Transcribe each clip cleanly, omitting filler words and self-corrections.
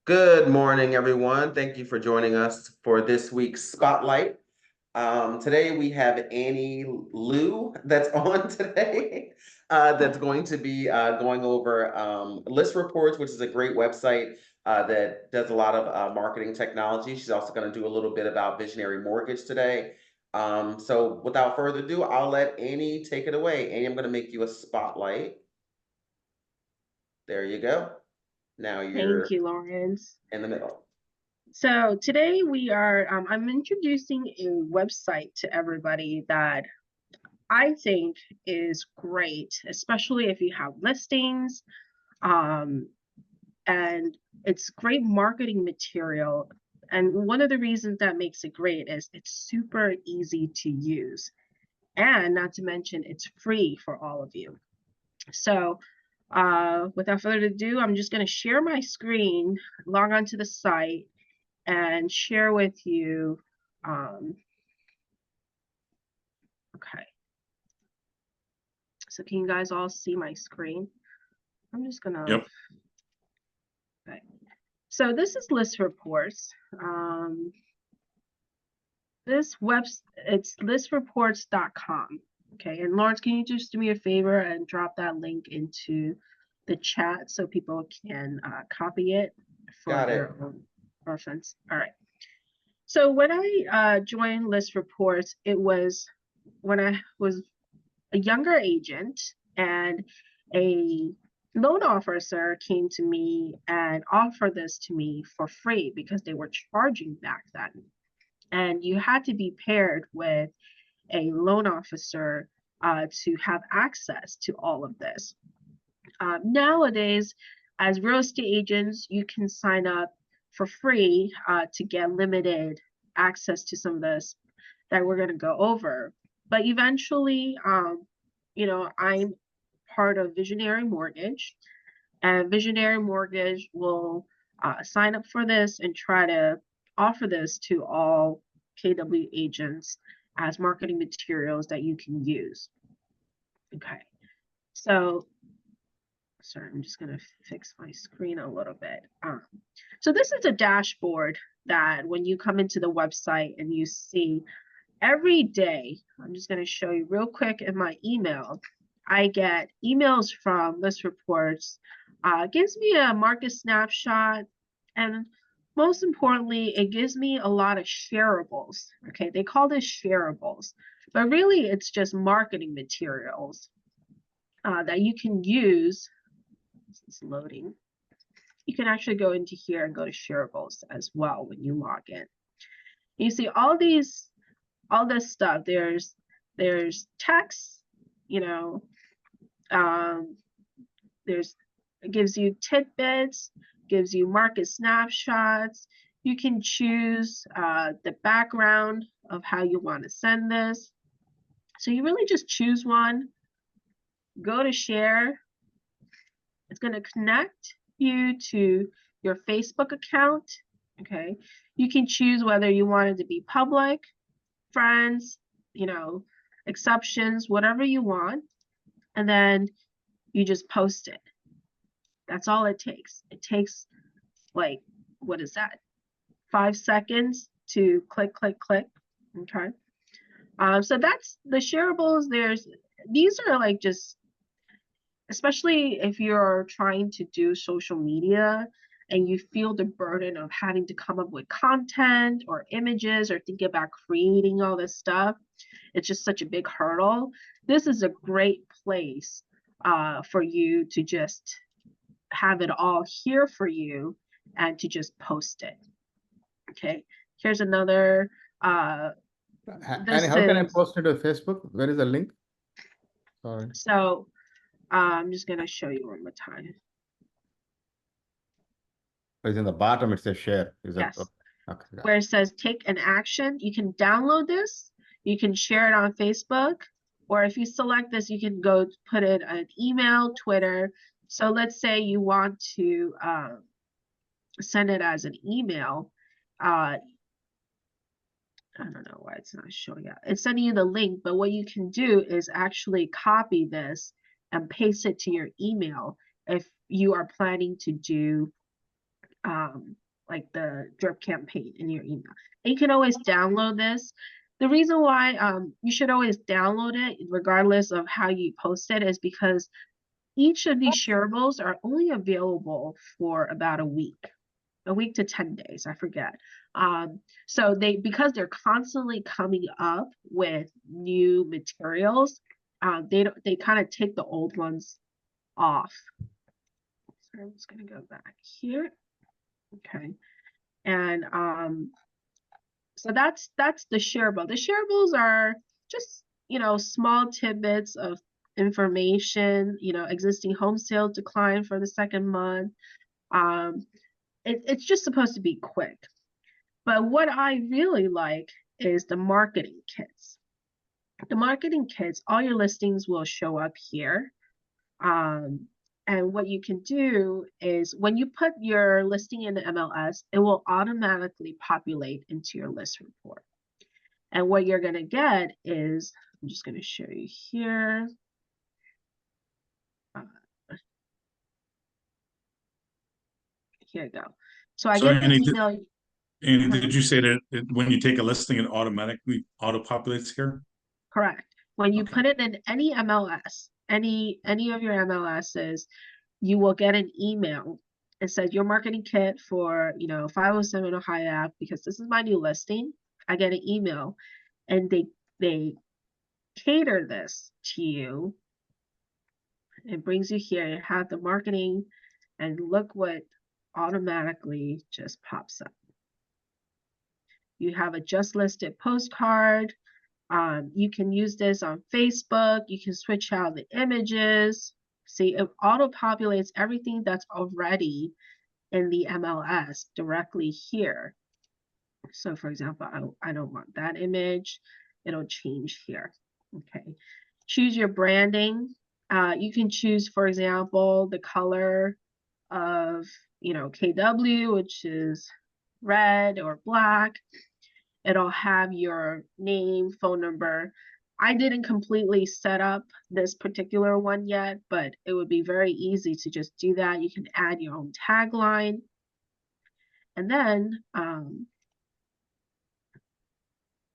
Good morning, everyone. Thank you for joining us for this week's Spotlight. Today we have Annie Liu that's on today. That's going to be going over List Reports, which is a great website that does a lot of marketing technology. She's also going to do a little bit about Visionary Mortgage today. So without further ado, I'll let Annie take it away. Annie, I'm going to make you a spotlight. There you go. Now Thank you're you, Lawrence. in the middle. So today I'm introducing a website to everybody that I think is great, especially if you have listings, um, and it's great marketing material. And one of the reasons that makes it great is it's super easy to use. And not to mention, it's free for all of you. So without further ado, I'm just going to share my screen, log onto the site, and share with you. Okay, so can you guys all see my screen? I'm just gonna. Yep. Okay. So this is List Reports. It's listreports.com. Okay, and Lawrence, can you just do me a favor and drop that link into the chat so people can copy it for their own reference? All right. So when I joined List Reports, it was when I was a younger agent, and a loan officer came to me and offered this to me for free because they were charging back then. And you had to be paired with a loan officer to have access to all of this. Nowadays, as real estate agents, you can sign up for free to get limited access to some of this that we're going to go over. But eventually, I'm part of Visionary Mortgage, and Visionary Mortgage will sign up for this and try to offer this to all KW agents as marketing materials that you can use. Okay, so sorry, I'm just going to fix my screen a little bit. So this is a dashboard that when you come into the website and you see every day, I'm just going to show you real quick in my email. I get emails from List Reports, gives me a market snapshot, and most importantly, it gives me a lot of shareables. Okay, they call this shareables, but really it's just marketing materials that you can use. It's loading. You can actually go into here and go to shareables as well when you log in. You see all this stuff. There's text, it gives you tidbits, gives you market snapshots. You can choose the background of how you want to send this. So you really just choose one, go to share. It's going to connect you to your Facebook account. Okay, you can choose whether you want it to be public, friends, exceptions, whatever you want, and then you just post it. That's all it takes. It takes like, what is that? 5 seconds to click. Okay. So that's the shareables. These are like just, especially if you're trying to do social media and you feel the burden of having to come up with content or images or think about creating all this stuff. It's just such a big hurdle. This is a great place for you to just have it all here for you and to just post it. Okay, here's another. Annie, how can I post it to Facebook? Where is the link? Sorry. So I'm just going to show you one more time. It's in the bottom, it says share. Is yes. That okay? Where it says take an action, you can download this, you can share it on Facebook, or if you select this, you can go put it on email, Twitter. So let's say you want to send it as an email. I don't know why it's not showing up. It's sending you the link, but what you can do is actually copy this and paste it to your email if you are planning to do like the drip campaign in your email. And you can always download this. The reason why you should always download it, regardless of how you post it, is because each of these shareables are only available for about a week to 10 days, I forget. So because they're constantly coming up with new materials, they kind of take the old ones off. So I'm just gonna go back here. Okay. And so that's the shareable. The shareables are just, small tidbits of information, existing home sales decline for the second month. It's just supposed to be quick. But what I really like is the marketing kits. The marketing kits, all your listings will show up here. And what you can do is when you put your listing in the MLS, it will automatically populate into your list report. And what you're going to get is, I'm just going to show you here. Here you go. So I get the email. And did you say that when you take a listing, it automatically auto-populates here? Correct. When you put it in any MLS, any of your MLSs, you will get an email. It says your marketing kit for 507 Ohio Ave, because this is my new listing. I get an email, and they cater this to you. It brings you here. You have the marketing, and look what automatically just pops up. You have a just listed postcard. You can use this on Facebook. You can switch out the images. See, it auto-populates everything that's already in the MLS directly here. So for example, I don't want that image. It'll change here. Okay. Choose your branding. You can choose, for example, the color of, KW, which is red or black. It'll have your name, phone number. I didn't completely set up this particular one yet, but it would be very easy to just do that. You can add your own tagline. And then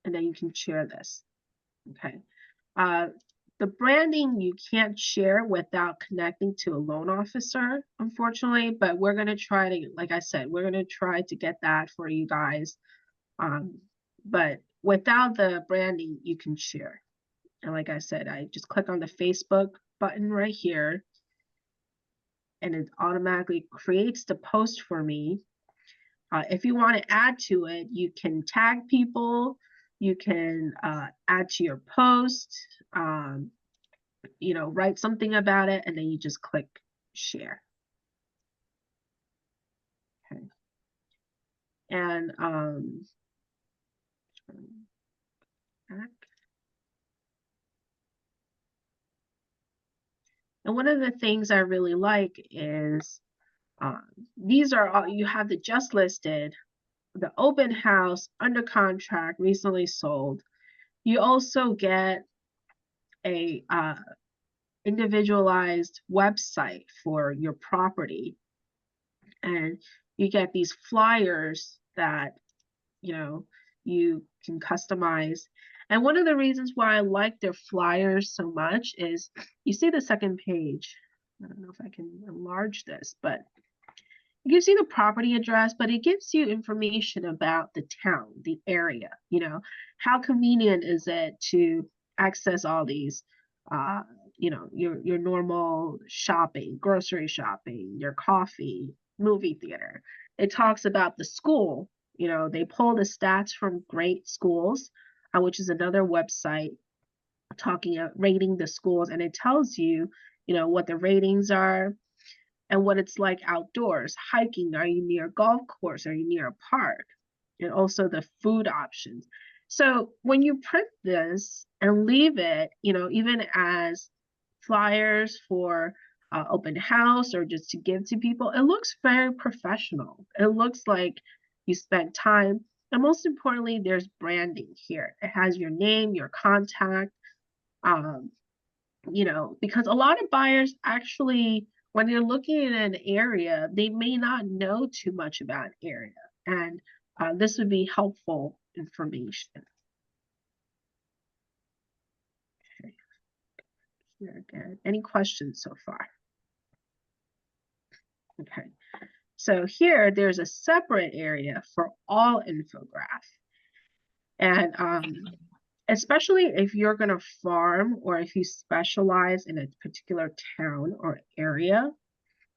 you can share this. Okay. The branding you can't share without connecting to a loan officer, unfortunately, but we're going to try to, like I said, we're going to try to get that for you guys. But without the branding, you can share. And like I said, I just click on the Facebook button right here, and it automatically creates the post for me. If you want to add to it, you can tag people. You can add to your post, write something about it, and then you just click share. Okay. And one of the things I really like is these are all, you have the just listed, the open house, under contract, recently sold. You also get a individualized website for your property, and you get these flyers that you can customize. And one of the reasons why I like their flyers so much is, you see the second page. I don't know if I can enlarge this, but it gives you the property address, but it gives you information about the town, the area. How convenient is it to access all these, your normal shopping, grocery shopping, your coffee, movie theater. It talks about the school. They pull the stats from Great Schools, which is another website rating the schools, and it tells you, what the ratings are and what it's like outdoors. Hiking, are you near a golf course? Are you near a park? And also the food options. So when you print this and leave it, even as flyers for open house or just to give to people, it looks very professional. It looks like you spent time. And most importantly, there's branding here. It has your name, your contact, because a lot of buyers actually when you're looking at an area, they may not know too much about an area, and this would be helpful information. Okay. Very good. Any questions so far? Okay. So here, there's a separate area for all infograph. And especially if you're going to farm or if you specialize in a particular town or area,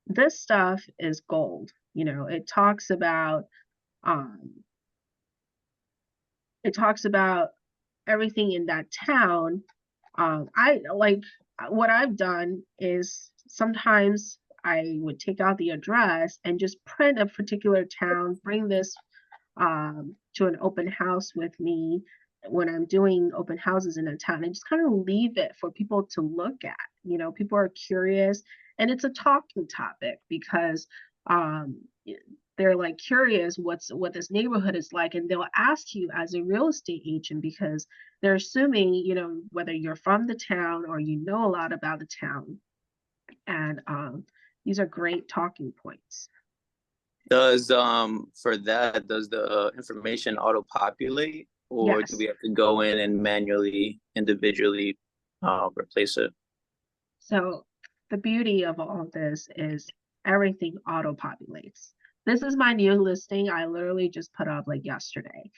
this stuff is gold. You know, it talks about everything in that town. I like what I've done is sometimes I would take out the address and just print a particular town, bring this to an open house with me when I'm doing open houses in a town, and just kind of leave it for people to look at. You know, people are curious, and it's a talking topic because they're like curious what this neighborhood is like, and they'll ask you as a real estate agent because they're assuming, you know, whether you're from the town or you know a lot about the town. And these are great talking points. Does for that, does the information auto-populate, or Yes. do we have to go in and manually, individually replace it? So the beauty of all this is everything auto-populates. This is my new listing. I literally just put up like yesterday.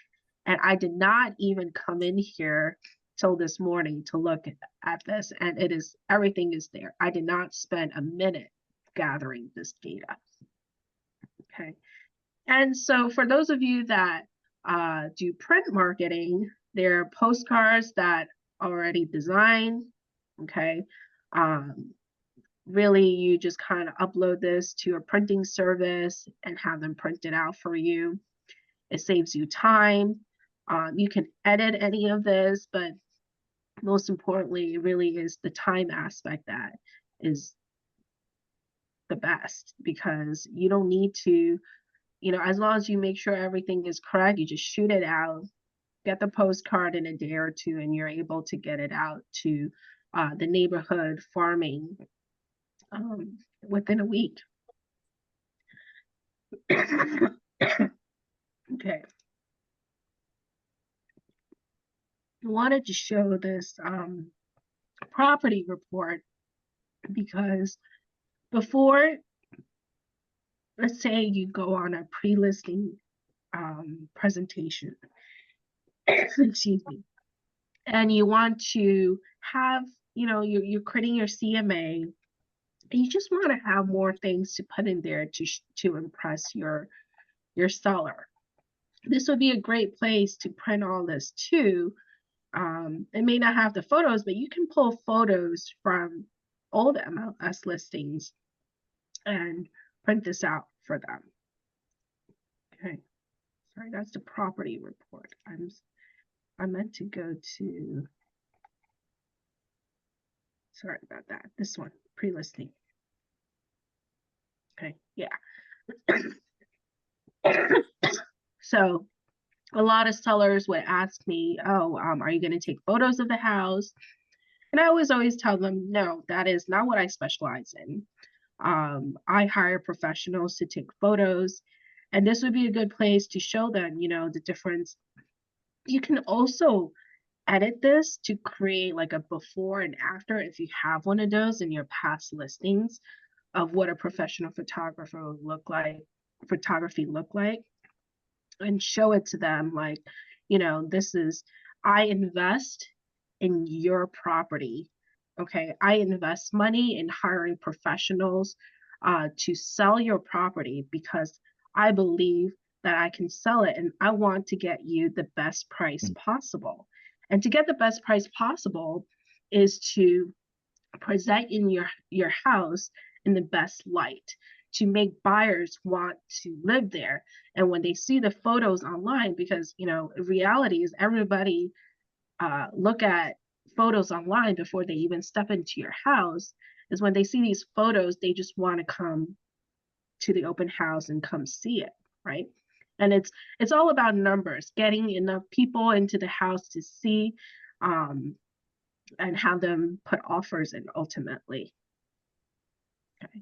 And I did not even come in here till this morning to look at this. And it is, everything is there. I did not spend a minute gathering this data. Okay. And so for those of you that do print marketing, there are postcards that are already designed. Okay. Really, you just kind of upload this to a printing service and have them print it out for you. It saves you time. You can edit any of this, but most importantly, it really is the time aspect that is the best, because you don't need to, you know, as long as you make sure everything is correct, you just shoot it out, get the postcard in a day or two, and you're able to get it out to the neighborhood farming within a week. Okay. I wanted to show this property report because before, let's say you go on a pre-listing presentation, excuse me, and you want to have, you know, you're creating your CMA, and you just want to have more things to put in there to impress your seller. This would be a great place to print all this too. It may not have the photos, but you can pull photos from old MLS listings and print this out for them. Okay, sorry, that's the property report. I meant to go to, sorry about that, this one, pre-listing. Okay, yeah. So a lot of sellers would ask me, oh, are you going to take photos of the house? And I always tell them, no, that is not what I specialize in. I hire professionals to take photos, and this would be a good place to show them, you know, the difference. You can also edit this to create like a before and after if you have one of those in your past listings of what a professional photographer would look like, and show it to them like, you know, this is, I invest in your property. Okay, I invest money in hiring professionals to sell your property because I believe that I can sell it, and I want to get you the best price possible. And to get the best price possible is to present in your house in the best light, to make buyers want to live there. And when they see the photos online, because, you know, reality is everybody look at photos online before they even step into your house, is when they see these photos, they just want to come to the open house and come see it, right? And it's all about numbers, getting enough people into the house to see and have them put offers in ultimately. Okay,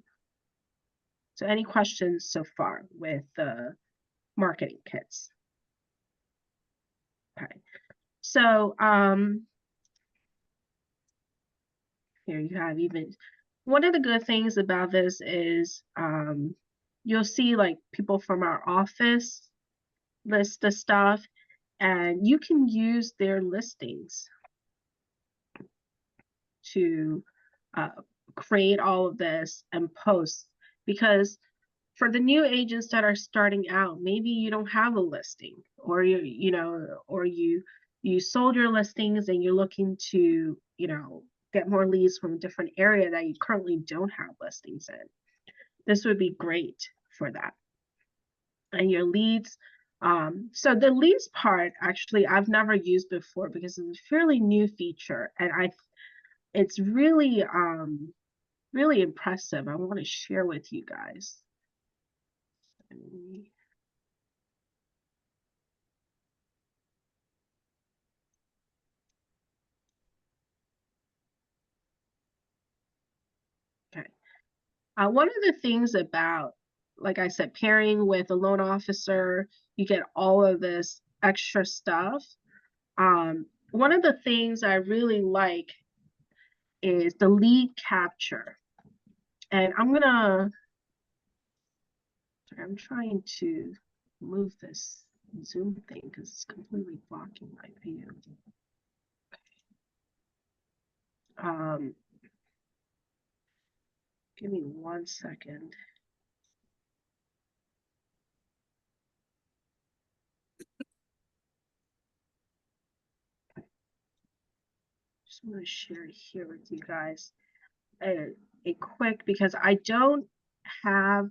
So any questions so far with the marketing kits? Okay. So here you have even one of the good things about this is you'll see like people from our office list the stuff, and you can use their listings to create all of this and post, because for the new agents that are starting out, maybe you don't have a listing, or you sold your listings and you're looking to get more leads from a different area that you currently don't have listings in. This would be great for that. And your leads, so the leads part, actually I've never used before because it's a fairly new feature, and it's really really impressive. I want to share with you guys. Okay. One of the things about, like I said, pairing with a loan officer, you get all of this extra stuff. One of the things I really like is the lead capture. And I'm trying to move this Zoom thing because it's completely blocking my view. Give me 1 second. Just want to share it here with you guys. A quick, because I don't have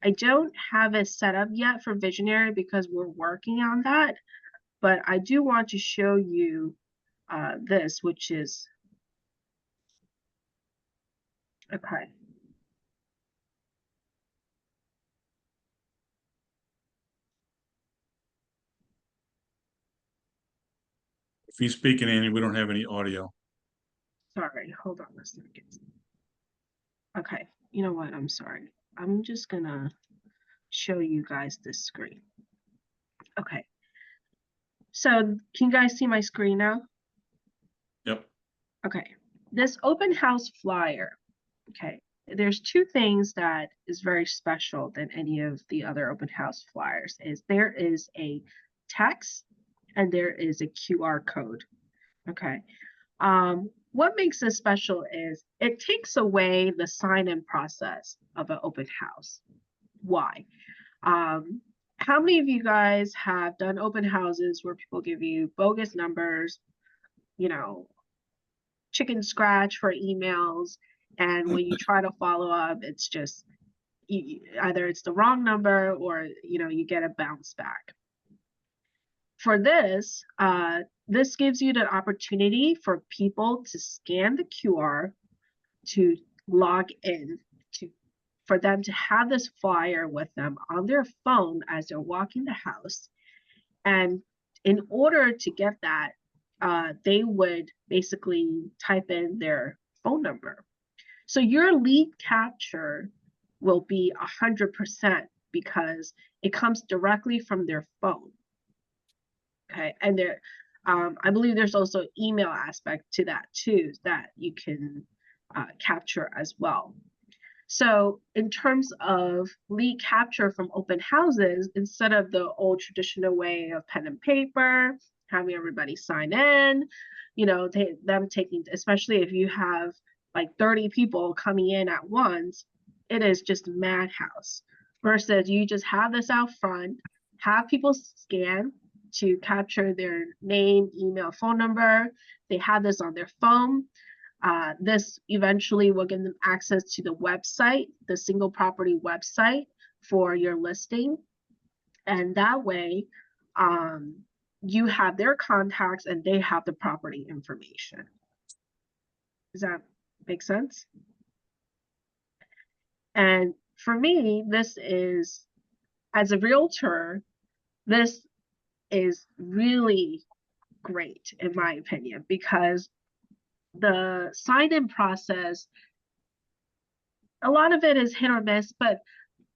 it set up yet for Visionary because we're working on that, but I do want to show you this, which is okay. If he's speaking, Annie, we don't have any audio. Sorry, hold on a second. Okay, you know what? I'm sorry. I'm just gonna show you guys this screen. Okay. So can you guys see my screen now? Yep. Okay. This open house flyer, okay, there's two things that is very special than any of the other open house flyers. Is there is a text and there is a QR code. Okay. What makes this special is it takes away the sign-in process of an open house. Why? How many of you guys have done open houses where people give you bogus numbers, chicken scratch for emails, and when you try to follow up, it's just either it's the wrong number or you get a bounce back. For this, this gives you the opportunity for people to scan the QR to log in, for them to have this flyer with them on their phone as they're walking the house. And in order to get that, they would basically type in their phone number. So your lead capture will be 100% because it comes directly from their phone. Okay, and I believe there's also email aspect to that too that you can capture as well. So in terms of lead capture from open houses, instead of the old traditional way of pen and paper, having everybody sign in, them taking, especially if you have like 30 people coming in at once, it is just madhouse. Versus you just have this out front, have people scan to capture their name, email, phone number. They have this on their phone. This eventually will give them access to the website, the single property website for your listing. And that way, you have their contacts and they have the property information. Does that make sense? And for me, this is, as a realtor, this is really great in my opinion, because the sign-in process a lot of it is hit or miss, but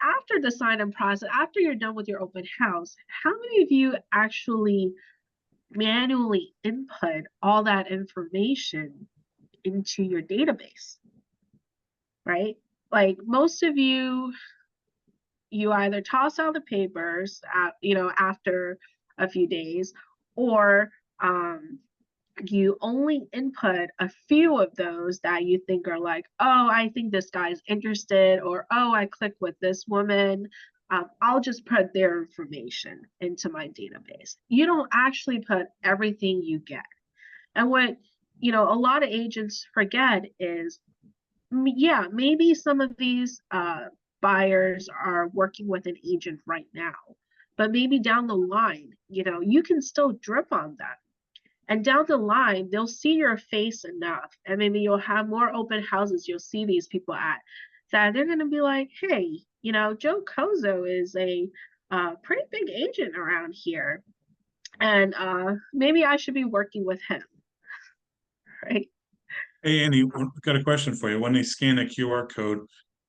after the sign-in process, after you're done with your open house, how many of you actually manually input all that information into your database, right? Like most of you either toss out the papers, after a few days, or you only input a few of those that you think are like, oh, I think this guy's interested, or oh, I clicked with this woman. I'll just put their information into my database. You don't actually put everything you get. And what, a lot of agents forget is, yeah, maybe some of these buyers are working with an agent right now, but maybe down the line, you can still drip on them. And down the line, they'll see your face enough, and maybe you'll have more open houses you'll see these people at, that they're going to be like, hey, Joe Kozo is a pretty big agent around here, and maybe I should be working with him, right? Hey, Andy, got a question for you. When they scan a QR code,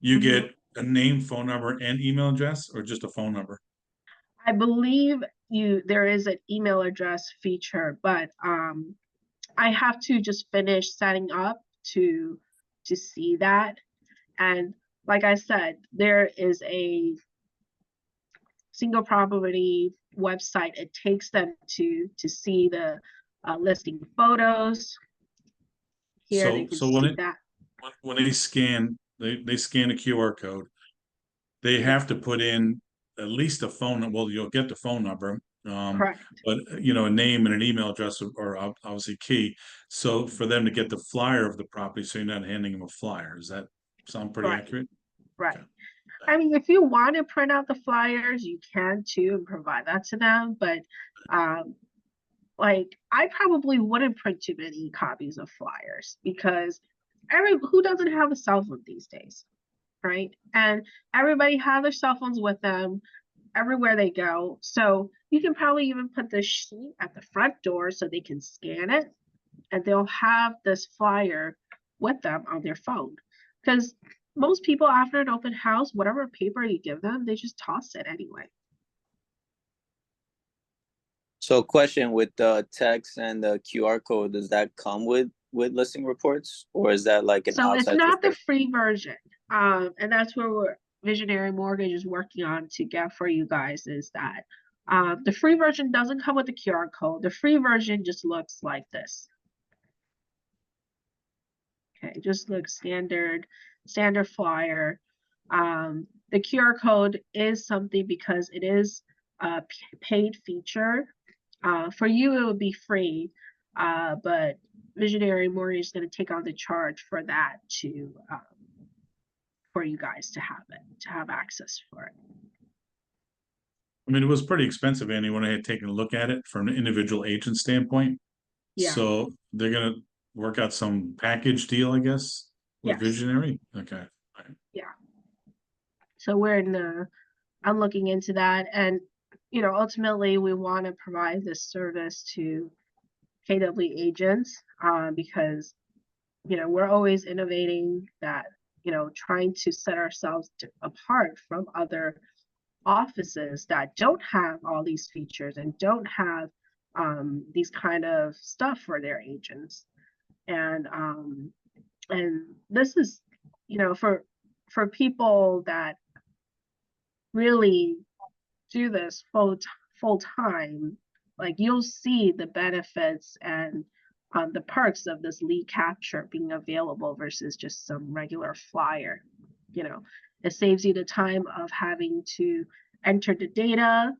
you get a name, phone number, and email address, or just a phone number? I believe there is an email address feature, but I have to just finish setting up to see that. And like I said, there is a single property website. It takes them to see the listing photos. Here they can see that. When they scan a QR code, they have to put in at least a phone number. Well, you'll get the phone number. Correct. But a name and an email address are obviously key. So for them to get the flyer of the property, so you're not handing them a flyer. Does that sound pretty accurate? Right. Okay. I mean, if you want to print out the flyers, you can too and provide that to them. But like, I probably wouldn't print too many copies of flyers, because who doesn't have a cell phone these days, right? And everybody have their cell phones with them everywhere they go. So you can probably even put the sheet at the front door so they can scan it, and they'll have this flyer with them on their phone. Because most people, after an open house, whatever paper you give them, they just toss it anyway. So question, with the text and the QR code, does that come with listing reports, or is that like an So it's outside not the system? free version. And that's where Visionary Mortgage is working on to get for you guys, is that the free version doesn't come with the QR code. The free version just looks like this. Okay, it just looks standard flyer. The QR code is something because it is a paid feature. For you, it would be free, but Visionary Mortgage is going to take on the charge for that for you guys to have access for it. I mean, it was pretty expensive, Andy, when I had taken a look at it from an individual agent standpoint. Yeah. So they're gonna work out some package deal, I guess, with Visionary. Okay. Yeah. So I'm looking into that, and ultimately we want to provide this service to KW agents, because we're always innovating, that trying to set ourselves apart from other offices that don't have all these features and don't have these kind of stuff for their agents. And this is for people that really do this full time, like, you'll see the benefits and the perks of this lead capture being available versus just some regular flyer. It saves you the time of having to enter the data.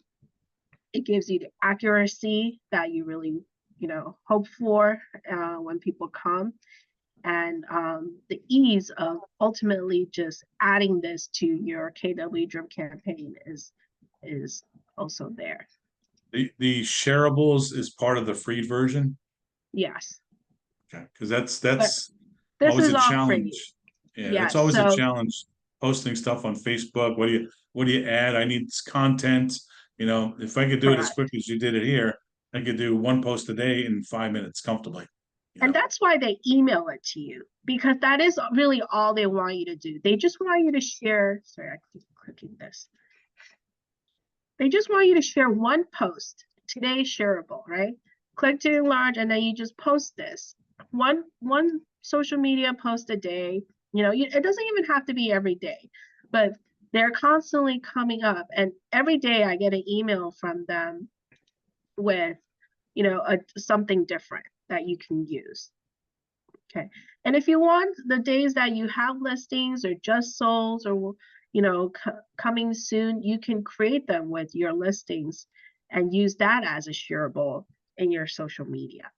It gives you the accuracy that you really hope for when people come, and the ease of ultimately just adding this to your KW drip campaign is also there. The shareables is part of the free version? Yes. Okay, because that's always a challenge. Yeah, it's always a challenge posting stuff on Facebook. What do you add? I need content. If I could do it as quick as you did it here, I could do one post a day in 5 minutes comfortably. And that's why they email it to you, because that is really all they want you to do. They just want you to share. Sorry, I keep clicking this. They just want you to share one post. Today's shareable, right? Click to enlarge, and then you just post this. One social media post a day. You know, it doesn't even have to be every day, but they're constantly coming up. And every day I get an email from them with, you know, something different that you can use. Okay. And if you want the days that you have listings or just sold or, you know, coming soon, you can create them with your listings and use that as a shareable in your social media.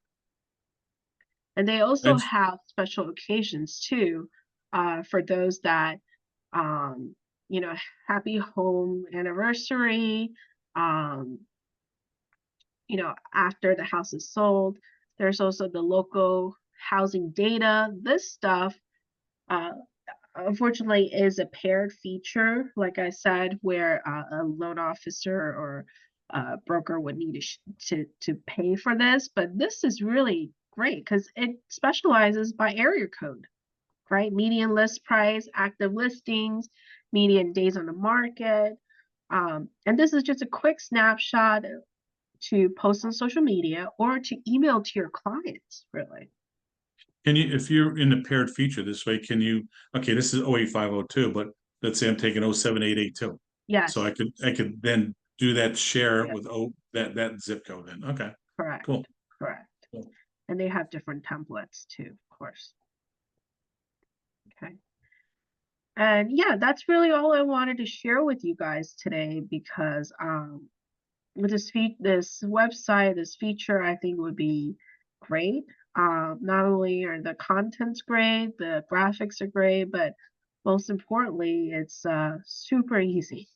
And they also have special occasions too, for those that, you know, happy home anniversary, you know, after the house is sold. There's also the local housing data. This stuff, unfortunately, is a paired feature, like I said, where a loan officer or a broker would need to pay for this. But this is really great because it specializes by area code, right? Median list price, active listings, median days on the market. And this is just a quick snapshot to post on social media or to email to your clients, really. Can you, if you're in the paired feature this way, can you, okay, this is 08502, but let's say I'm taking 07882. Yes. So I could then do that share with that zip code then. Okay. Correct. Cool. Correct. Cool. And they have different templates too, of course. Okay. And yeah, that's really all I wanted to share with you guys today, because with this website, this feature, I think would be great. Not only are the contents great, the graphics are great, but most importantly, it's super easy.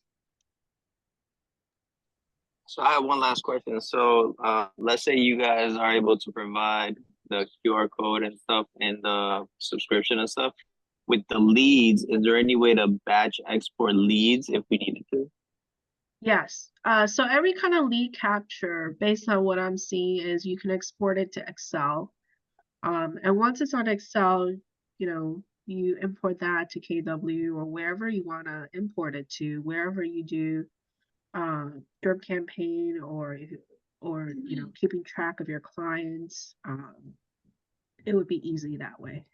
So I have one last question. So let's say you guys are able to provide the QR code and stuff and the subscription and stuff. With the leads, is there any way to batch export leads if we needed to? Yes. So every kind of lead capture, based on what I'm seeing, is you can export it to Excel. And once it's on Excel, you know, you import that to KW or wherever you want to import it to, wherever you do drip campaign or you know, keeping track of your clients. It would be easy that way.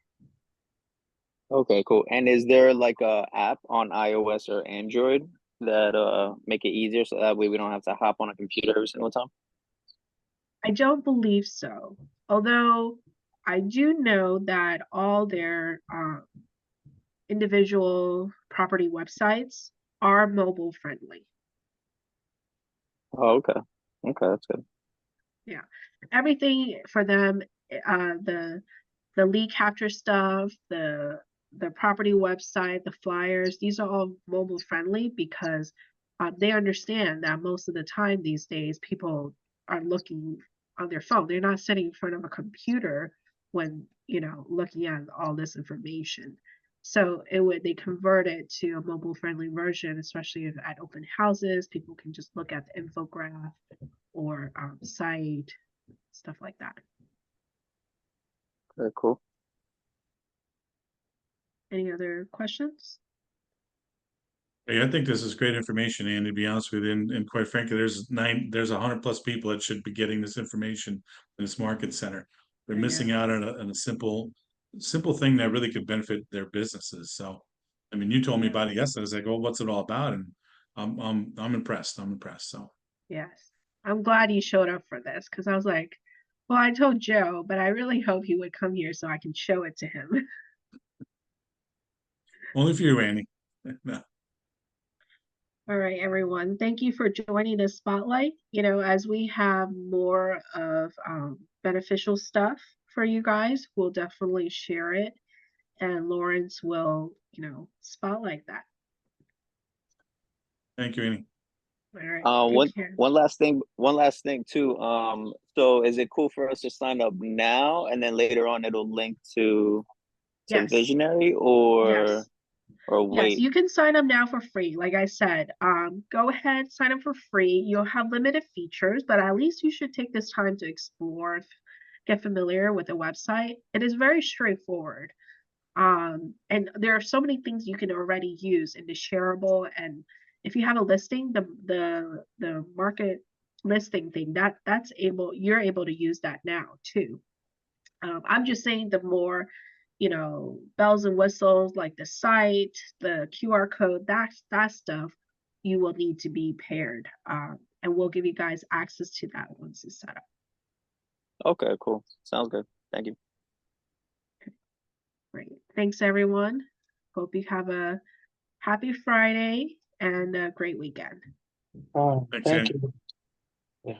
Okay, cool. And is there like a app on iOS or Android that make it easier so that way we don't have to hop on a computer every single time? I don't believe so. Although I do know that all their individual property websites are mobile friendly. Oh, okay. Okay, that's good. Yeah, everything for them, the lead capture stuff, the property website, the flyers, these are all mobile friendly because they understand that most of the time these days people are looking on their phone. They're not sitting in front of a computer when, you know, looking at all this information. So they convert it to a mobile friendly version, especially if at open houses, people can just look at the infograph or site, stuff like that. Very cool. Any other questions? Hey, I think this is great information, Andy, to be honest with you. And quite frankly, there's 100+ people that should be getting this information in this market center. They're missing out on a simple thing that really could benefit their businesses. So, I mean, you told me about it yesterday. I was like, "Oh, what's it all about?" And I'm impressed. I'm impressed. So, Yes, I'm glad you showed up for this because I was like, well, I told Joe, but I really hope he would come here so I can show it to him. only for you, Andy. All right, everyone. Thank you for joining the spotlight. You know, as we have more of beneficial stuff for you guys, we'll definitely share it, and Lawrence will, you know, spotlight that. Thank you, Andy. All right. One last thing too. So is it cool for us to sign up now and then later on it'll link to Yes. Visionary or wait? Yes, you can sign up now for free. Like I said, go ahead, sign up for free. You'll have limited features, but at least you should take this time to explore get familiar with the website. It is very straightforward. And there are so many things you can already use in the shareable, and if you have a listing, the market listing thing, you're able to use that now too. I'm just saying the more, bells and whistles like the site, the QR code, that stuff you will need to be paired. And we'll give you guys access to that once it's set up. Okay, cool. Sounds good. Thank you. Great. Thanks everyone. Hope you have a happy Friday and a great weekend. Oh, Thanks, thank Andy. you. Yeah.